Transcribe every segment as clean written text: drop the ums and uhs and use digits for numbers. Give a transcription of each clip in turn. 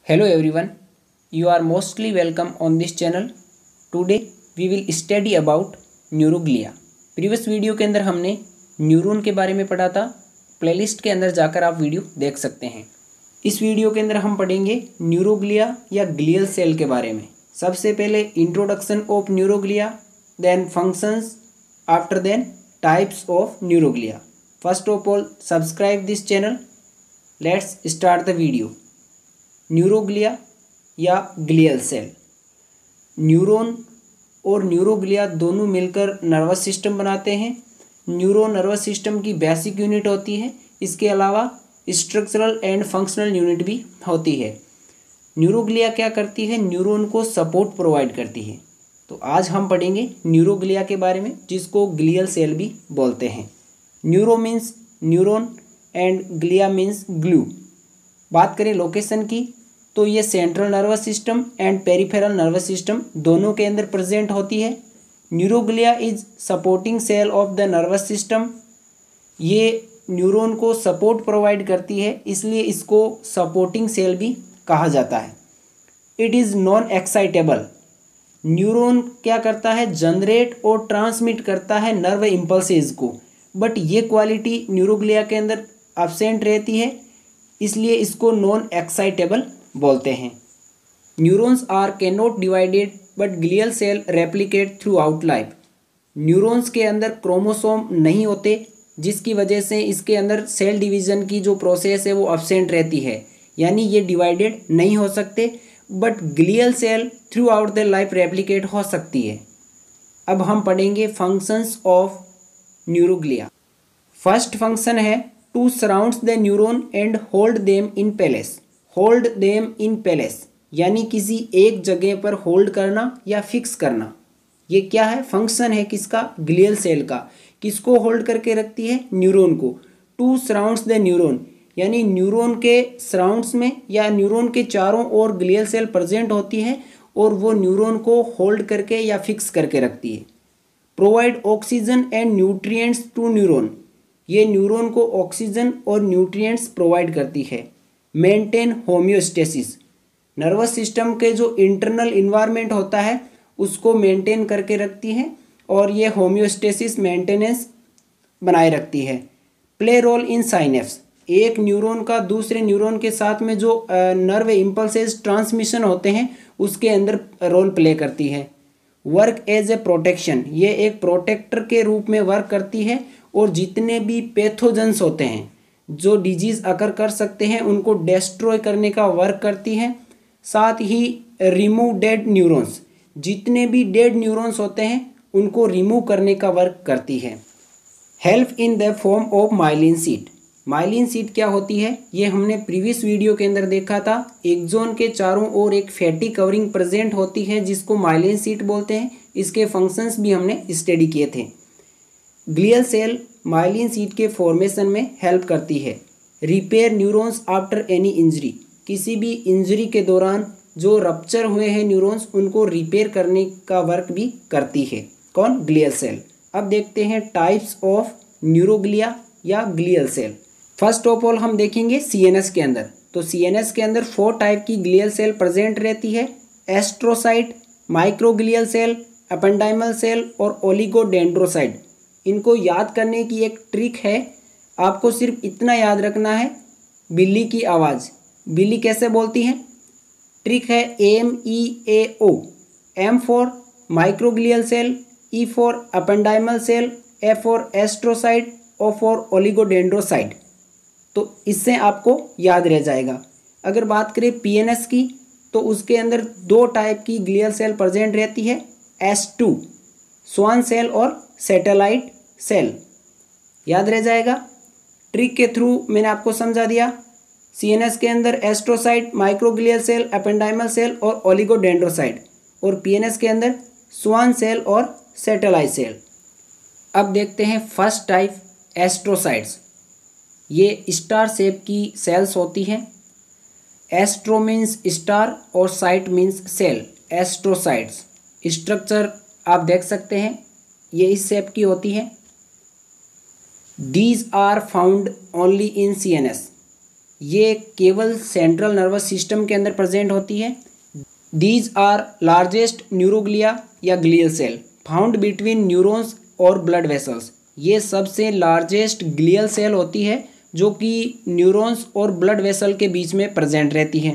Hello everyone, you are mostly welcome on this channel. Today we will study about neuroglia. Previous video के अंदर हमने neuron के बारे में पढ़ा था। प्लेलिस्ट के अंदर जाकर आप वीडियो देख सकते हैं। इस वीडियो के अंदर हम पढ़ेंगे न्यूरोग्लिया या ग्लियल सेल के बारे में। सबसे पहले introduction of neuroglia, then functions, after then types of neuroglia. First of all subscribe this channel. Let's start the video. Neuroglia या ग्लियल सेल। न्यूरॉन और न्यूरोग्लिया दोनों मिलकर नर्वस सिस्टम बनाते हैं। न्यूरॉन नर्वस सिस्टम की बेसिक यूनिट होती है। इसके अलावा स्ट्रक्चरल एंड फंक्शनल यूनिट भी होती है। न्यूरोग्लिया क्या करती है? न्यूरॉन को सपोर्ट प्रोवाइड करती है। तो आज हम पढ़ेंगे न्यूरोग्लिया के बारे में, जिसको ग्लियल सेल भी बोलते हैं। Neuro means neuron and glia means glue. बात करें लोकेशन की, तो ये central nervous system and peripheral nervous system दोनों के अंदर प्रेजेंट होती है। Neuroglia is supporting cell of the nervous system. ये न्यूरॉन को सपोर्ट प्रोवाइड करती है, इसलिए इसको सपोर्टिंग सेल भी कहा जाता है। It is non excitable. Neuron क्या करता है? जनरेट और ट्रांसमिट करता है नर्व इम्पल्सेस को, बट ये क्वालिटी न्यूरोग्लिया के अंदर एब्सेंट रहती है, इसलिए इसको नॉन एक्साइटेबल बोलते हैं। Neurons are can not divided but glial cell replicate throughout life. Neurons के अंदर क्रोमोसोम नहीं होते, जिसकी वजह से इसके अंदर सेल डिवीज़न की जो प्रोसेस है वो एब्सेंट रहती है, यानी ये डिवाइडेड नहीं हो सकते, but glial cell throughout the life replicate हो सकती है। अब हम पढ़ेंगे functions of neuroglia. First function है to surrounds the neuron and hold them in place. Hold them in place यानी किसी एक जगह पर होल्ड करना या फिक्स करना। ये क्या है? फंक्शन है किसका? ग्लियल सेल का। किसको होल्ड करके रखती है? न्यूरॉन को। टू सराउंड्स द न्यूरॉन यानी न्यूरॉन के सराउंड्स में या न्यूरॉन के चारों ओर ग्लियल सेल प्रेजेंट होती है और वो न्यूरॉन को होल्ड करके या फिक्स करके रखती है। Provide oxygen and nutrients to neuron. ये न्यूरॉन को ऑक्सीजन और न्यूट्रिएंट्स प्रोवाइड करती है। Maintain homeostasis. नर्वस सिस्टम के जो इंटरनल इन्वायरमेंट होता है उसको मेंटेन करके रखती है और ये होम्योस्टेसिस मेंटेनेंस बनाए रखती है। Play role in synapse. एक न्यूरॉन का दूसरे न्यूरॉन के साथ में जो नर्व इम्पल्सेस ट्रांसमिशन होते हैं उसके अंदर रोल प्ले करती है। Work as a protection. ये एक प्रोटेक्टर के रूप में वर्क करती है और जितने भी पैथोजेंस होते हैं जो डिजीज़ अकर कर सकते हैं उनको डिस्ट्रॉय करने का वर्क करती है। साथ ही रिमूव डेड न्यूरॉन्स। जितने भी डेड न्यूरॉन्स होते हैं उनको रिमूव करने का वर्क करती है। Help in the form of myelin sheet. Myelin sheath क्या होती है? ये हमने प्रीवियस वीडियो के अंदर देखा था। एक्सोन के चारों ओर एक फैटी कवरिंग प्रेजेंट होती है जिसको माइलिन शीट बोलते हैं। इसके फंक्शंस भी हमने स्टडी किए थे। ग्लियल सेल माइलिन शीट के फॉर्मेशन में हेल्प करती है। Repair neurons after any injury. किसी भी इंजरी के दौरान जो रप्चर हुए हैं न्यूरॉन्स उनको रिपेयर करने का वर्क भी करती है। कौन? Glial cell. अब देखते हैं टाइप्स ऑफ न्यूरोग्लिया या glial cell. First of all हम देखेंगे सीएनएस के अंदर। तो सीएनएस के अंदर 4 टाइप की ग्लियल सेल प्रेजेंट रहती है। Astrocyte, microglial cell, ependymal cell और ओलिगोडेंड्रोसाइट। इनको याद करने की एक ट्रिक है। आपको सिर्फ इतना याद रखना है, बिल्ली की आवाज़। बिल्ली कैसे बोलती है? ट्रिक है MEAO। M for microglial cell, E for ependymal cell, A for astrocyte, O for oligodendrocyte. तो इससे आपको याद रह जाएगा। अगर बात करें PNS की, तो उसके अंदर 2 टाइप की ग्लियल सेल प्रेजेंट रहती है। S2 स्वान सेल और सैटेलाइट सेल। याद रह जाएगा। ट्रिक के थ्रू मैंने आपको समझा दिया। सीएनएस के अंदर astrocyte, microglial cell, ependymal cell और ओलिगोडेंड्रोसाइट, और पीएनएस के अंदर स्वान सेल और सैटेलाइट सेल। अब देखते हैं फर्स्ट टाइप, एस्ट्रोसाइट्स। ये स्टार शेप की सेल्स होती हैं। एस्ट्रो मीन्स स्टार और cyte means cell. Astrocytes structure आप देख सकते हैं, ये इस शेप की होती है। These are found only in CNS. ये केवल सेंट्रल नर्वस सिस्टम के अंदर प्रेजेंट होती है। दीज आर लार्जेस्ट न्यूरोग्लिया या glial cell found between neurons और ब्लड वेसल्स। ये सबसे लार्जेस्ट ग्लियल सेल होती है जो कि न्यूरॉन्स और ब्लड वेसल के बीच में प्रेजेंट रहती है।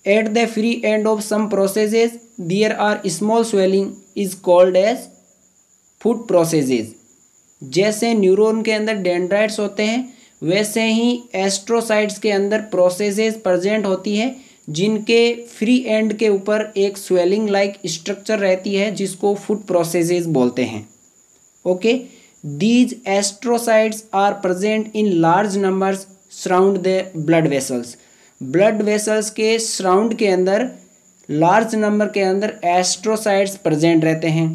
At the free end of some processes there are small swelling is called as foot processes. जैसे न्यूरॉन के अंदर डेंड्राइट्स होते हैं वैसे ही एस्ट्रोसाइट्स के अंदर प्रोसेसेस प्रेजेंट होती है जिनके फ्री एंड के ऊपर एक स्वेलिंग लाइक स्ट्रक्चर रहती है जिसको फुट प्रोसेसेस बोलते हैं। Okay, these astrocytes are present in large numbers surround the blood vessels. Blood vessels के सराउंड के अंदर लार्ज नंबर के अंदर एस्ट्रोसाइट्स प्रेजेंट रहते हैं।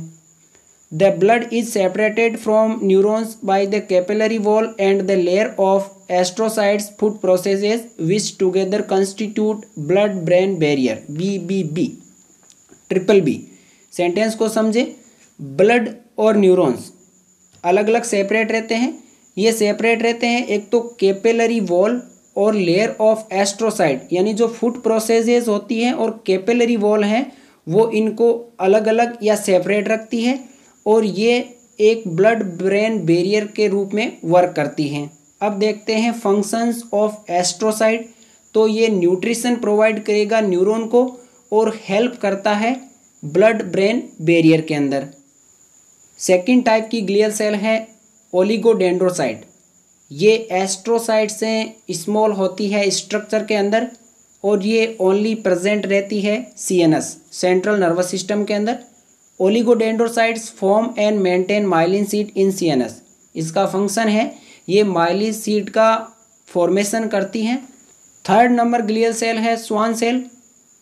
The blood is separated from neurons by the capillary wall and the layer of astrocytes foot processes which together constitute blood brain barrier BBB। Triple B sentence को समझे। Blood और neurons अलग अलग separate रहते हैं। ये सेपरेट रहते हैं एक तो कैपिलरी वॉल और लेयर ऑफ एस्ट्रोसाइट, यानी जो फुट प्रोसेसेस होती हैं और कैपिलरी वॉल हैं वो इनको अलग अलग या सेपरेट रखती है और ये एक ब्लड ब्रेन बैरियर के रूप में वर्क करती हैं। अब देखते हैं फंक्शंस ऑफ एस्ट्रोसाइट। तो ये न्यूट्रिशन प्रोवाइड करेगा न्यूरॉन को और हेल्प करता है ब्लड ब्रेन बैरियर के अंदर। सेकंड टाइप की ग्लियल सेल है ओलिगोडेंड्रोसाइट। ये एस्ट्रोसाइट से स्मॉल होती है स्ट्रक्चर के अंदर और ये ओनली प्रेजेंट रहती है CNS सेंट्रल नर्वस सिस्टम के अंदर। Oligodendrocytes form and maintain myelin sheet in CNS। इसका फंक्शन है ये माइलिन शीट का फॉर्मेशन करती हैं। थर्ड नंबर ग्लियल सेल है Schwann cell.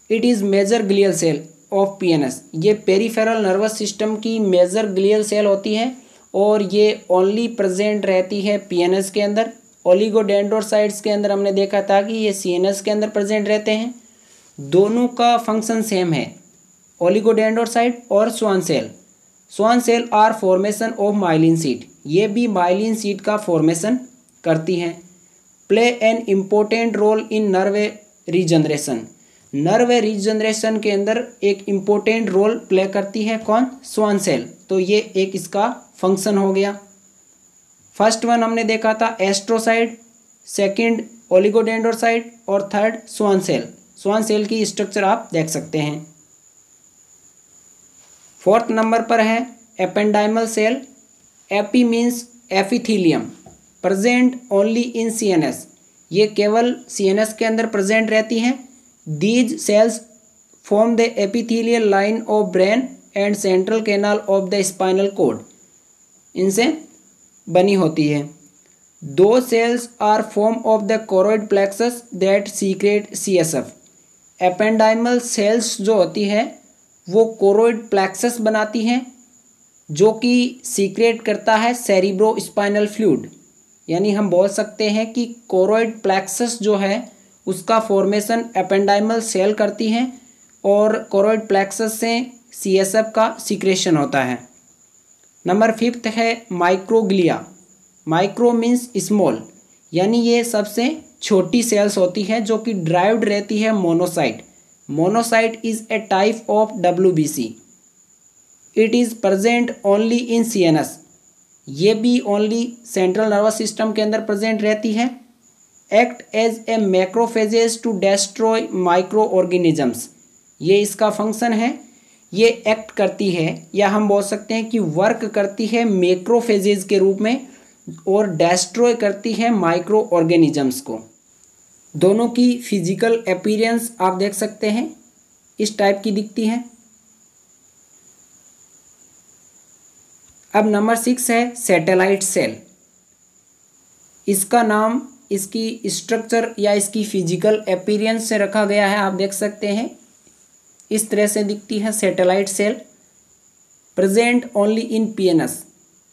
It is major glial cell of PNS। ये पेरिफेरल नर्वस सिस्टम की मेजर ग्लियल सेल होती है और ये ओनली प्रेजेंट रहती है PNS के अंदर। ओलिगोडेंड्रोसाइट्स के अंदर हमने देखा था कि ये CNS के अंदर प्रेजेंट रहते हैं। दोनों का फंक्शन सेम है, ओलिगोडेंड्रोसाइट और Schwann cell. Schwann cell are formation of myelin sheath. ये भी माइलिन शीट का फॉर्मेशन करती हैं। Play an important role in nerve regeneration. Nerve regeneration के अंदर एक इम्पोर्टेंट रोल प्ले करती है कौन? Schwann cell. तो ये एक इसका फंक्शन हो गया। फर्स्ट वन हमने देखा था एस्ट्रोसाइट, सेकंड ओलिगोडेंड्रोसाइट और third Schwann cell. Schwann cell की स्ट्रक्चर आप देख सकते हैं। फोर्थ नंबर पर है ependymal cell. Epi means epithelium, present only in CNS। ये केवल CNS के अंदर प्रेजेंट रहती हैं। These cells form the epithelial line of brain and central canal of the spinal cord. इनसे बनी होती है। दो cells are form of the choroid plexus that secrete CSF। Ependymal sales जो होती है वो कोरोइड प्लेक्सस बनाती हैं जो कि सीक्रेट करता है सेरिब्रो स्पाइनल फ्लूइड। यानी हम बोल सकते हैं कि कोरोइड प्लेक्सस जो है उसका फॉर्मेशन एपेंडाइमल सेल करती हैं और कोरोइड प्लेक्सस से CSF का सीक्रेशन होता है। नंबर फिफ्थ है माइक्रोग्लिया। माइक्रो मीन्स स्मॉल, यानी ये सबसे छोटी सेल्स होती है जो कि ड्राइव्ड रहती है monocyte. Monocyte is a type of WBC। It is present only in CNS। ये भी ओनली सेंट्रल नर्वस सिस्टम के अंदर प्रेजेंट रहती है। Act as a macrophages to destroy microorganisms. ये इसका फंक्शन है। ये एक्ट करती है या हम बोल सकते हैं कि वर्क करती है मैक्रोफेजेस के रूप में और डेस्ट्रॉय करती है माइक्रो ऑर्गेनिजम्स को। दोनों की फिजिकल अपीयरेंस आप देख सकते हैं, इस टाइप की दिखती है। अब नंबर 6 है सैटेलाइट सेल। इसका नाम इसकी स्ट्रक्चर या इसकी फिजिकल अपीयरेंस से रखा गया है। आप देख सकते हैं इस तरह से दिखती है satellite cell. Present only in PNS।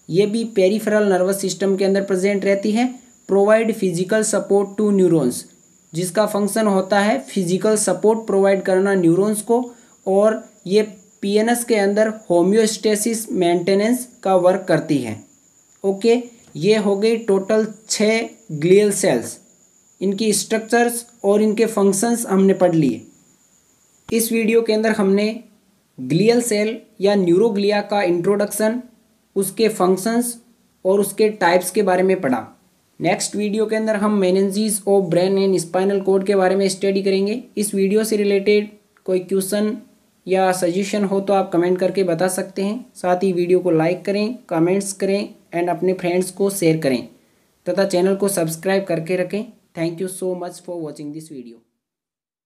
ये भी पेरिफेरल नर्वस सिस्टम के अंदर प्रेजेंट रहती है। Provide physical support to neurons, जिसका फंक्शन होता है फिजिकल सपोर्ट प्रोवाइड करना न्यूरॉन्स को, और ये PNS के अंदर होम्योस्टेसिस मेंटेनेंस का वर्क करती है। ओके, ये हो गई टोटल 6 ग्लियल सेल्स। इनकी स्ट्रक्चर्स और इनके फंक्शंस हमने पढ़ लिए। इस वीडियो के अंदर हमने ग्लियल सेल या न्यूरोग्लिया का इंट्रोडक्शन, उसके फंक्शंस और उसके टाइप्स के बारे में पढ़ा। नेक्स्ट वीडियो के अंदर हम meninges of brain and spinal cord के बारे में स्टडी करेंगे। इस वीडियो से रिलेटेड कोई क्वेश्चन या सजेशन हो तो आप कमेंट करके बता सकते हैं। साथ ही वीडियो को लाइक करें, कमेंट्स करें एंड अपने फ्रेंड्स को शेयर करें तथा चैनल को सब्सक्राइब करके रखें। Thank you so much for watching this video.